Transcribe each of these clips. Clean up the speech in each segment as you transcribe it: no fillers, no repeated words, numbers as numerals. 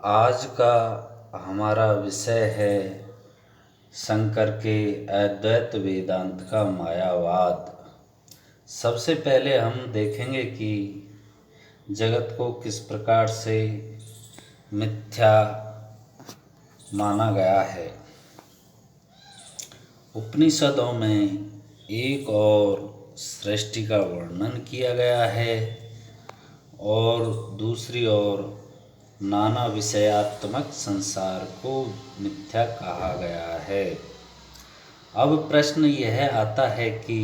आज का हमारा विषय है शंकर के अद्वैत वेदांत का मायावाद। सबसे पहले हम देखेंगे कि जगत को किस प्रकार से मिथ्या माना गया है। उपनिषदों में एक और सृष्टि का वर्णन किया गया है और दूसरी ओर नाना विषयात्मक संसार को मिथ्या कहा गया है। अब प्रश्न यह आता है कि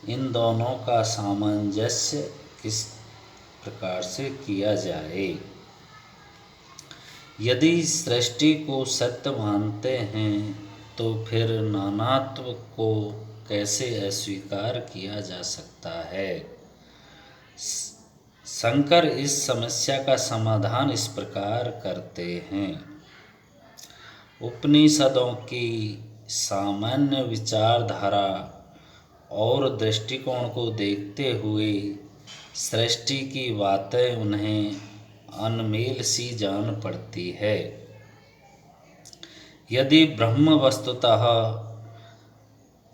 इन दोनों का सामंजस्य किस प्रकार से किया जाए। यदि सृष्टि को सत्य मानते हैं तो फिर नानात्व को कैसे अस्वीकार किया जा सकता है। शंकर इस समस्या का समाधान इस प्रकार करते हैं। उपनिषदों की सामान्य विचारधारा और दृष्टिकोण को देखते हुए सृष्टि की बातें उन्हें अनमेल सी जान पड़ती है। यदि ब्रह्म वस्तुतः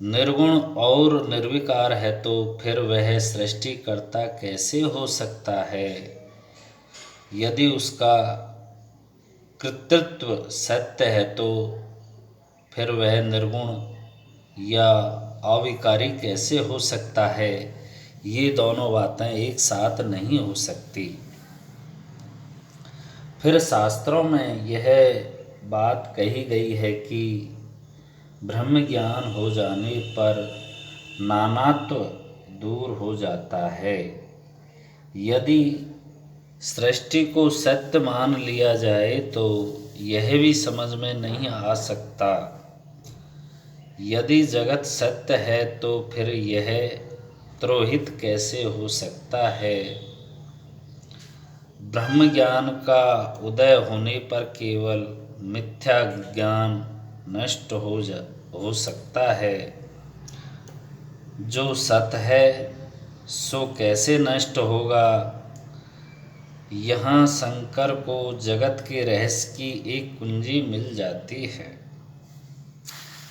निर्गुण और निर्विकार है तो फिर वह सृष्टिकर्ता कैसे हो सकता है। यदि उसका कृतित्व सत्य है तो फिर वह निर्गुण या अविकारी कैसे हो सकता है। ये दोनों बातें एक साथ नहीं हो सकती। फिर शास्त्रों में यह बात कही गई है कि ब्रह्म ज्ञान हो जाने पर नानात्व दूर हो जाता है। यदि सृष्टि को सत्य मान लिया जाए तो यह भी समझ में नहीं आ सकता। यदि जगत सत्य है तो फिर यह तिरोहित कैसे हो सकता है। ब्रह्म ज्ञान का उदय होने पर केवल मिथ्या ज्ञान नष्ट हो सकता है। जो सत्य है सो कैसे नष्ट होगा। यहाँ शंकर को जगत के रहस्य की एक कुंजी मिल जाती है।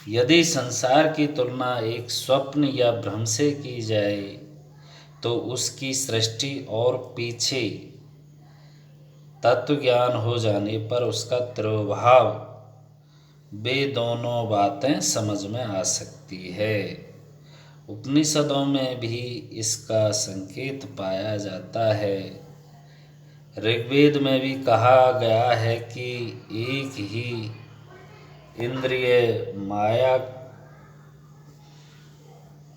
यदि संसार की तुलना एक स्वप्न या भ्रम से की जाए तो उसकी सृष्टि और पीछे तत्व ज्ञान हो जाने पर उसका तिरोभाव, वे दोनों बातें समझ में आ सकती है। उपनिषदों में भी इसका संकेत पाया जाता है। ऋग्वेद में भी कहा गया है कि एक ही इंद्रिय माया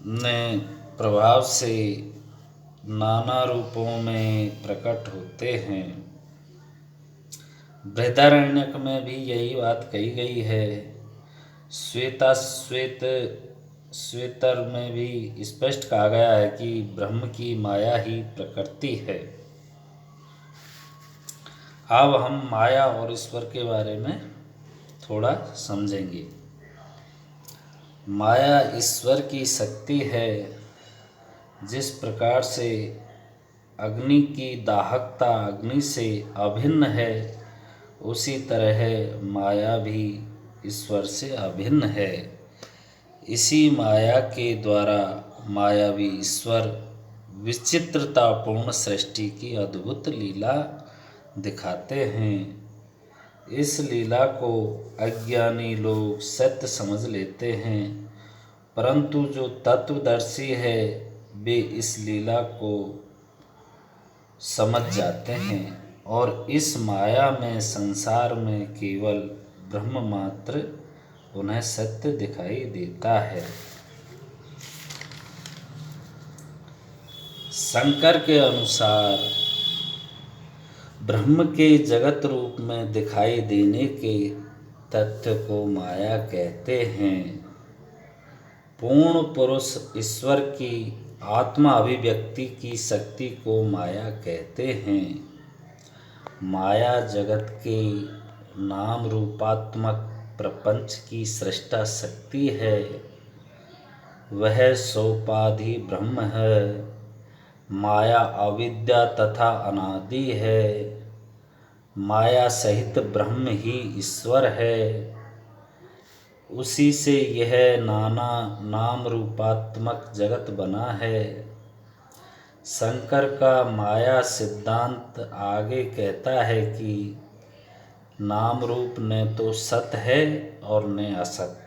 ने प्रभाव से नाना रूपों में प्रकट होते हैं। बृहदारण्यक में भी यही बात कही गई है। श्वेतर में भी स्पष्ट कहा गया है कि ब्रह्म की माया ही प्रकृति है। अब हम माया और ईश्वर के बारे में थोड़ा समझेंगे। माया ईश्वर की शक्ति है। जिस प्रकार से अग्नि की दाहकता अग्नि से अभिन्न है उसी तरह माया भी ईश्वर से अभिन्न है। इसी माया के द्वारा मायावी ईश्वर विचित्रतापूर्ण सृष्टि की अद्भुत लीला दिखाते हैं। इस लीला को अज्ञानी लोग सत्य समझ लेते हैं, परंतु जो तत्वदर्शी है वे इस लीला को समझ जाते हैं और इस माया में संसार में केवल ब्रह्म मात्र उन्हें सत्य दिखाई देता है। शंकर के अनुसार ब्रह्म के जगत रूप में दिखाई देने के तथ्य को माया कहते हैं। पूर्ण पुरुष ईश्वर की आत्मा अभिव्यक्ति की शक्ति को माया कहते हैं। माया जगत के नाम रूपात्मक प्रपंच की सृष्टा शक्ति है। वह सोपाधि ब्रह्म है। माया अविद्या तथा अनादि है। माया सहित ब्रह्म ही ईश्वर है। उसी से यह नाना नाम रूपात्मक जगत बना है। शंकर का माया सिद्धांत आगे कहता है कि नाम रूप न तो सत है और न असत,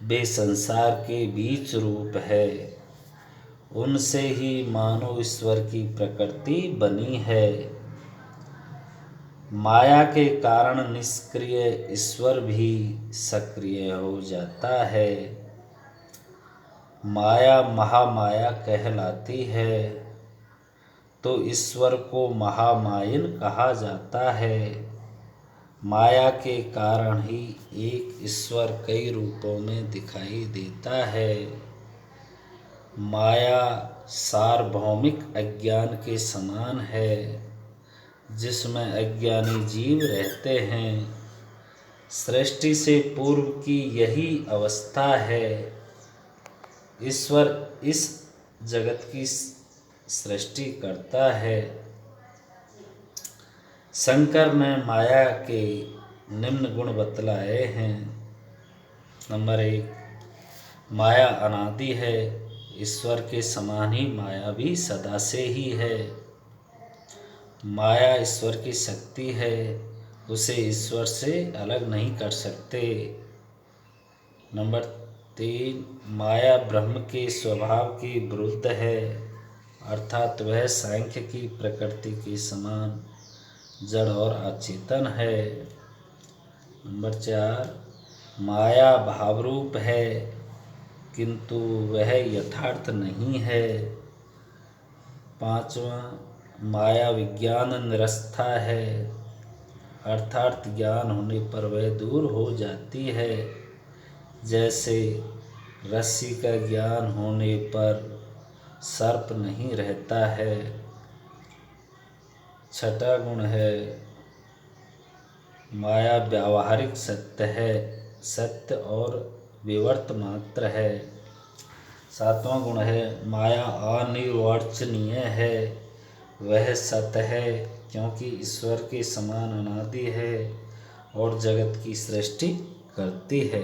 वे संसार के बीच रूप है। उनसे ही मानो ईश्वर की प्रकृति बनी है। माया के कारण निष्क्रिय ईश्वर भी सक्रिय हो जाता है। माया महामाया कहलाती है, तो ईश्वर को महामायन कहा जाता है। माया के कारण ही एक ईश्वर कई रूपों में दिखाई देता है। माया सार्वभौमिक अज्ञान के समान है, जिसमें अज्ञानी जीव रहते हैं। सृष्टि से पूर्व की यही अवस्था है। ईश्वर इस जगत की सृष्टि करता है। शंकर ने माया के निम्न गुण बतलाए हैं। नंबर 1, माया अनादि है। ईश्वर के समान ही माया भी सदा से ही है। माया ईश्वर की शक्ति है, उसे ईश्वर से अलग नहीं कर सकते। नंबर 3, माया ब्रह्म के स्वभाव के विरुद्ध है, अर्थात वह सांख्य की प्रकृति के समान जड़ और अचेतन है। नंबर 4, माया भावरूप है, किंतु वह यथार्थ नहीं है। 5वां, माया विज्ञान निरस्ता है, अर्थात ज्ञान होने पर वह दूर हो जाती है। जैसे रस्सी का ज्ञान होने पर सर्प नहीं रहता है। 6वां गुण है माया व्यावहारिक सत्य है, सत्य और विवर्त मात्र है। 7वां गुण है माया अनिर्वचनीय है, वह सत्य है क्योंकि ईश्वर के समान अनादि है और जगत की सृष्टि करती है।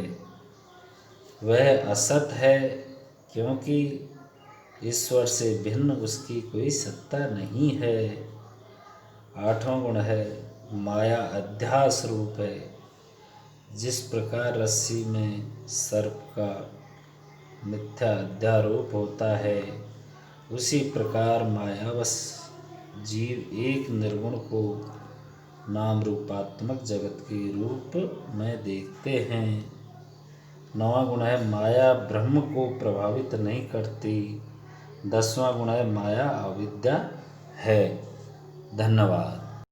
वह असत है क्योंकि ईश्वर से भिन्न उसकी कोई सत्ता नहीं है। 8वां गुण है माया अध्यास रूप है। जिस प्रकार रस्सी में सर्प का मिथ्या अध्यारोप होता है, उसी प्रकार मायावश जीव एक निर्गुण को नाम रूपात्मक जगत के रूप में देखते हैं। 9वां गुण है माया ब्रह्म को प्रभावित नहीं करती। 10वां गुण है माया अविद्या है। धन्यवाद।